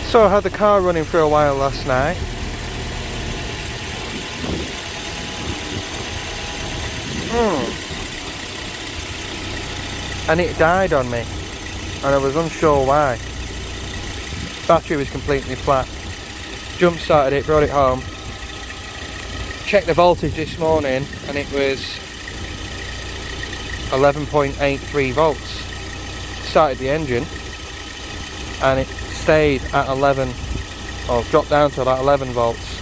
So I had the car running for a while last night. And it died on me, and I was unsure why. Battery was completely flat. Jump started it, brought it home. Checked the voltage this morning and it was 11.83 volts. Started the engine and it stayed at 11, or dropped down to about 11 volts.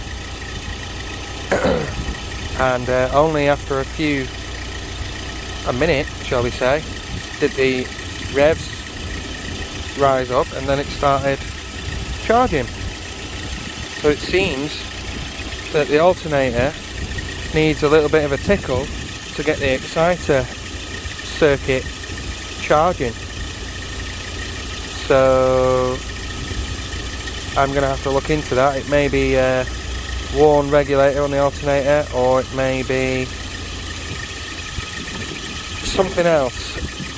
And only after a minute, shall we say, did the revs rise up and then it started charging. So it seems that the alternator needs a little bit of a tickle to get the exciter circuit charging. So I'm going to have to look into that. It may be a worn regulator on the alternator, or it may be something else.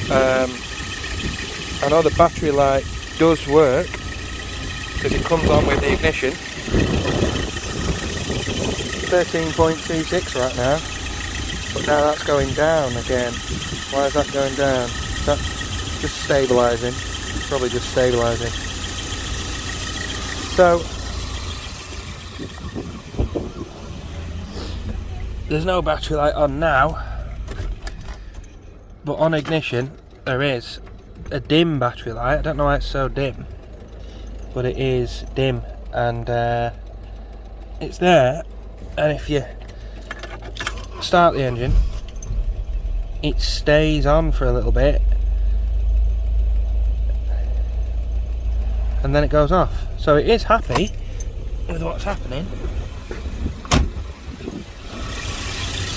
I know the battery light does work because it comes on with the ignition. 13.26 right now, but now that's going down again. Why is that going down? Is that just stabilising? Probably just stabilising. So there's no battery light on now, but on ignition there is a dim battery light. I don't know why it's so dim, but it is dim, and it's there. And if you start the engine, it stays on for a little bit and then it goes off. So it is happy with what's happening.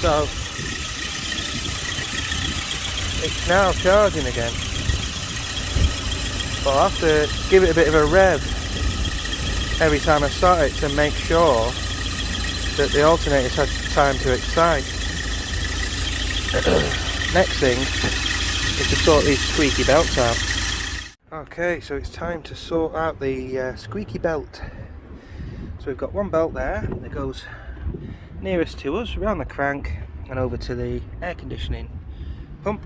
So it's now charging again, but I'll have to give it a bit of a rev every time I start it to make sure that the alternator's had time to excite. Next thing is to sort these squeaky belts out. Okay, so it's time to sort out the squeaky belt. So we've got one belt there that goes nearest to us, around the crank and over to the air conditioning pump.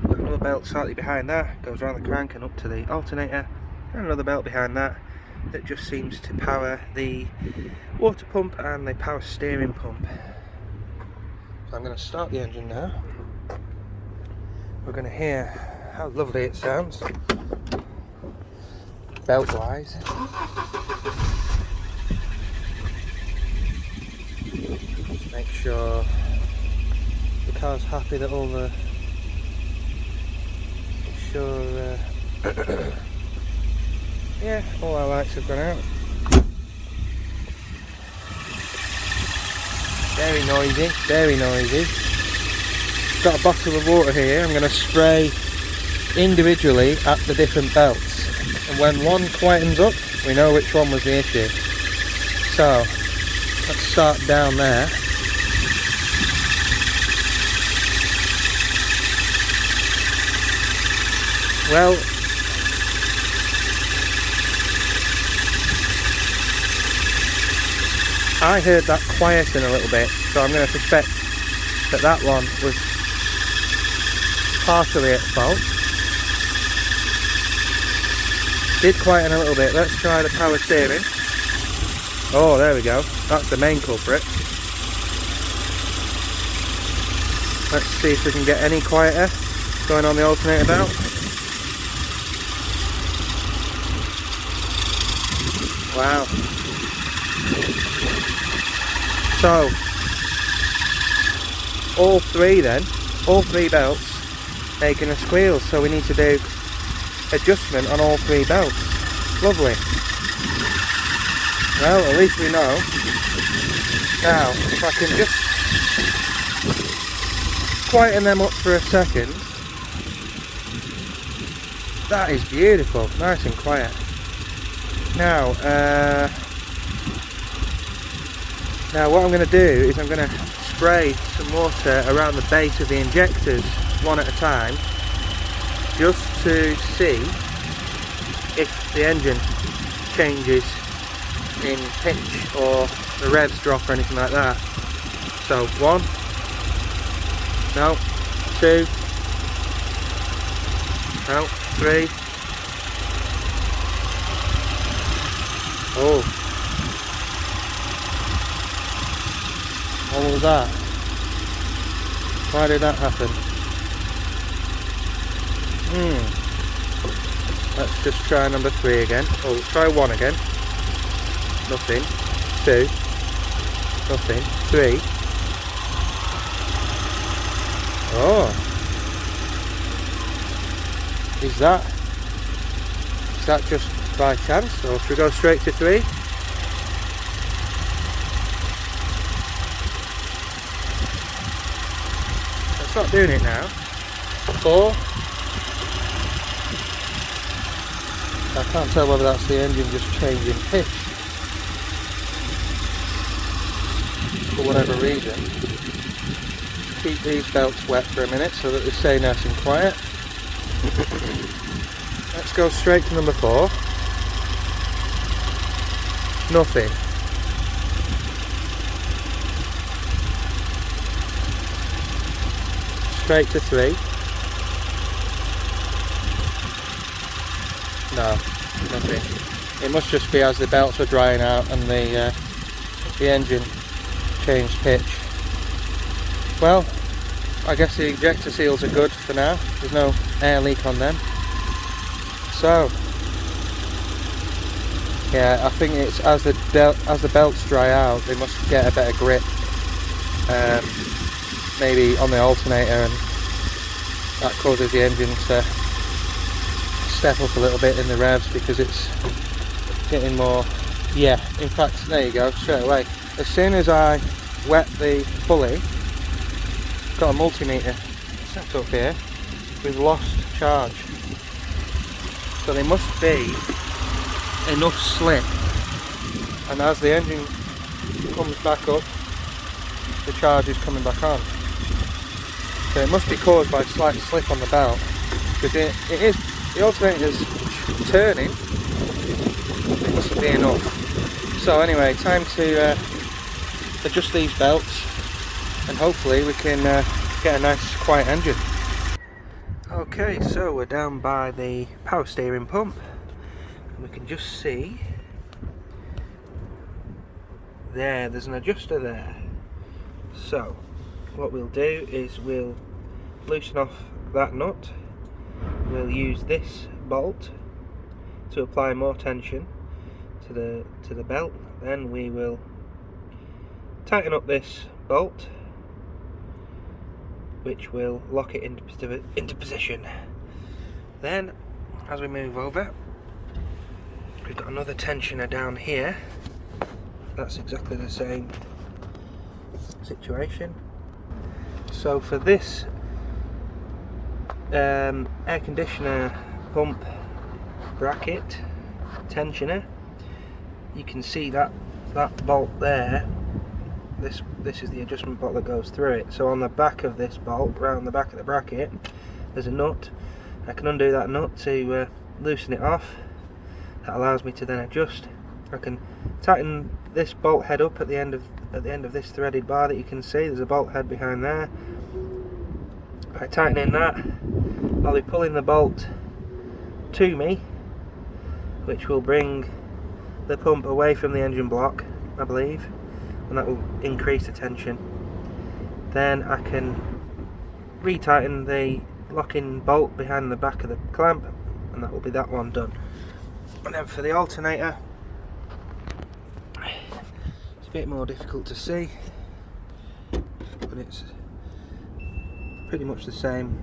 Got another belt slightly behind that, goes around the crank and up to the alternator, and another belt behind that that just seems to power the water pump and the power steering pump. So I'm going to start the engine now. We're going to hear how lovely it sounds, belt wise. Make sure the car's happy that all the yeah, all our lights have gone out. Very noisy, very noisy. Got a bottle of water here. I'm going to spray individually at the different belts, and when one quietens up we know which one was the issue. So let's start down there. Well, I heard that quieten a little bit, so I'm going to suspect that that one was partially at fault. Did quieten a little bit. Let's try the power steering. Oh, there we go. That's the main culprit. Let's see if we can get any quieter going on the alternator belt. Wow. So, all three belts making a squeal, so we need to do adjustment on all three belts. Lovely. Well, at least we know. Now, if I can just quieten them up for a second. That is beautiful, nice and quiet. Now, what I'm going to do is I'm going to spray some water around the base of the injectors one at a time, just to see if the engine changes in pitch or the revs drop or anything like that. So 1, no, 2, no, 3. Oh, what was that? Why did that happen? Let's just try number 3 again. Oh, try 1 again. Nothing. 2. Nothing. 3. Oh. Is that just by chance, or should we go straight to 3? It's not doing it now. 4. I can't tell whether that's the engine just changing pitch for whatever reason. Keep these belts wet for a minute so that they stay nice and quiet. Let's go straight to number 4. Nothing. Straight to 3. No, nothing. It must just be as the belts were drying out and the engine changed pitch. Well, I guess the injector seals are good for now. There's no air leak on them. So, yeah, I think it's as the belts dry out, they must get a better grip. Maybe on the alternator, and that causes the engine to step up a little bit in the revs because it's getting more. Yeah, in fact, there you go, straight away. As soon as I wet the pulley, got a multimeter set up here, we've lost charge. So there must be enough slip, and as the engine comes back up, the charge is coming back on. So it must be caused by slight slip on the belt, because it is, the alternator's turning, it mustn't be enough. So anyway, time to adjust these belts, and hopefully we can get a nice quiet engine. Okay, so we're down by the power steering pump, and we can just see there's an adjuster there. So what we'll do is we'll loosen off that nut. We'll use this bolt to apply more tension to the belt. Then we will tighten up this bolt, which will lock it into position. Then, as we move over, we've got another tensioner down here. That's exactly the same situation. So for this air conditioner pump bracket tensioner, you can see that bolt there. This is the adjustment bolt that goes through it. So on the back of this bolt, around the back of the bracket, there's a nut. I can undo that nut to loosen it off. That allows me to then adjust. I can tighten this bolt head up at the end of this threaded bar that you can see. There's a bolt head behind there. By tightening that, I'll be pulling the bolt to me, which will bring the pump away from the engine block, I believe, and that will increase the tension. Then I can retighten the locking bolt behind the back of the clamp, and that will be that one done. And then for the alternator, it's a bit more difficult to see, but it's pretty much the same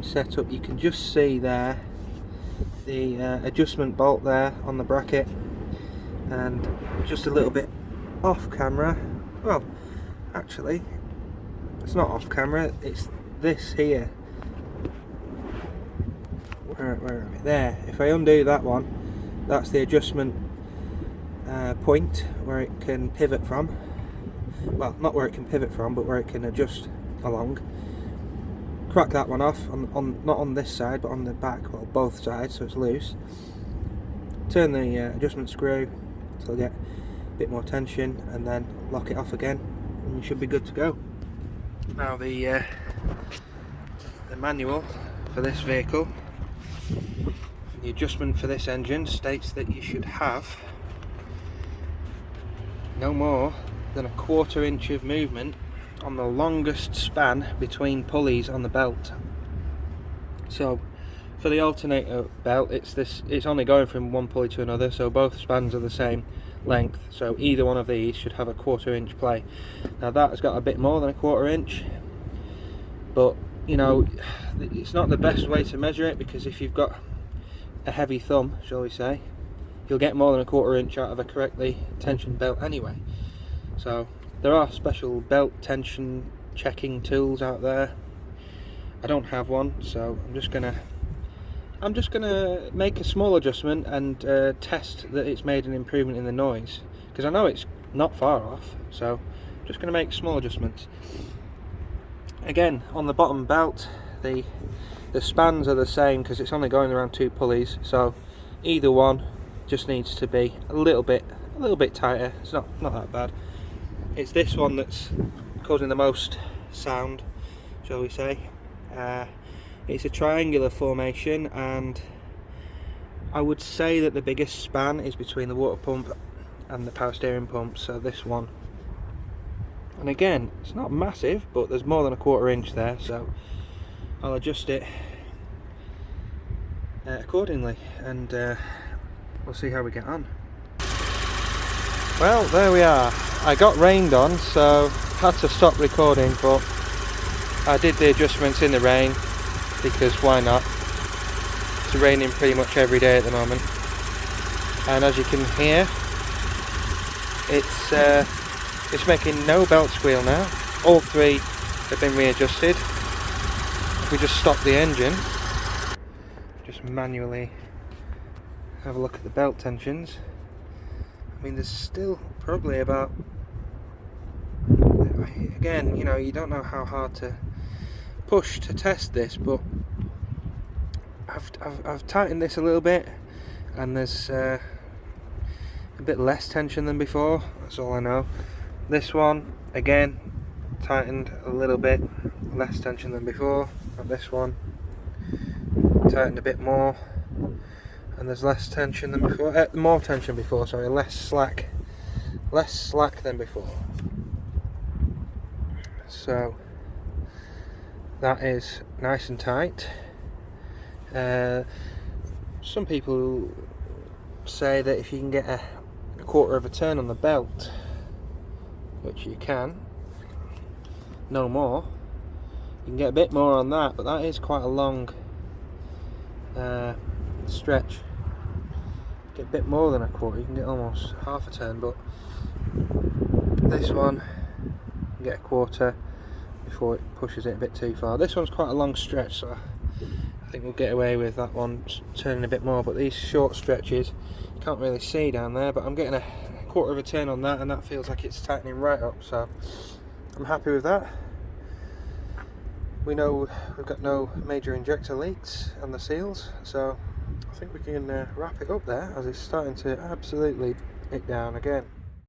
setup. You can just see there the adjustment bolt there on the bracket, and just a little bit off camera, well actually it's not off camera, it's this here. Where are we? There. If I undo that one, that's the adjustment point where it can pivot from. Well, not where it can pivot from, but where it can adjust along. Crack that one off, on not on this side but on the back, well both sides, so it's loose. turn the adjustment screw until I get a bit more tension, and then lock it off again, and you should be good to go. Now the manual for this vehicle, the adjustment for this engine states that you should have no more than 1/4 inch of movement on the longest span between pulleys on the belt. So for the alternator belt, it's only going from one pulley to another, so both spans are the same length, so either one of these should have 1/4 inch play. Now that has got a bit more than 1/4 inch, but you know, it's not the best way to measure it, because if you've got a heavy thumb, shall we say, you'll get more than 1/4 inch out of a correctly tensioned belt anyway. So there are special belt tension checking tools out there. I don't have one, so I'm just gonna make a small adjustment and test that it's made an improvement in the noise, because I know it's not far off. So I'm just gonna make small adjustments. Again, on the bottom belt, the spans are the same because it's only going around 2 pulleys, so either one just needs to be a little bit tighter. It's not that bad. It's this one that's causing the most sound, shall we say. It's a triangular formation, and I would say that the biggest span is between the water pump and the power steering pump, so this one. And again, it's not massive, but there's more than 1/4 inch there, so I'll adjust it accordingly, and we'll see how we get on. Well, there we are. I got rained on, so had to stop recording, but I did the adjustments in the rain, because why not? It's raining pretty much every day at the moment, and as you can hear, it's making no belt squeal now. All 3 have been readjusted. If we just stop the engine, just manually have a look at the belt tensions. I mean, there's still probably about, again, you know, you don't know how hard to push to test this, but I've tightened this a little bit, and there's a bit less tension than before. That's all I know. This one, again, tightened a little bit, less tension than before. And this one, tightened a bit more, and there's less tension than before. More tension before, sorry, less slack than before. So that is nice and tight. Some people say that if you can get a 1/4 of a turn on the belt, which you can, no more, you can get a bit more on that, but that is quite a long stretch. Get a bit more than 1/4, you can get almost half a turn, but this one, you get 1/4 before it pushes it a bit too far. This one's quite a long stretch, so I think we'll get away with that one turning a bit more, but these short stretches, you can't really see down there, but I'm getting a 1/4 of a turn on that, and that feels like it's tightening right up, so I'm happy with that. We know we've got no major injector leaks on the seals, so I think we can wrap it up there, as it's starting to absolutely nick down again.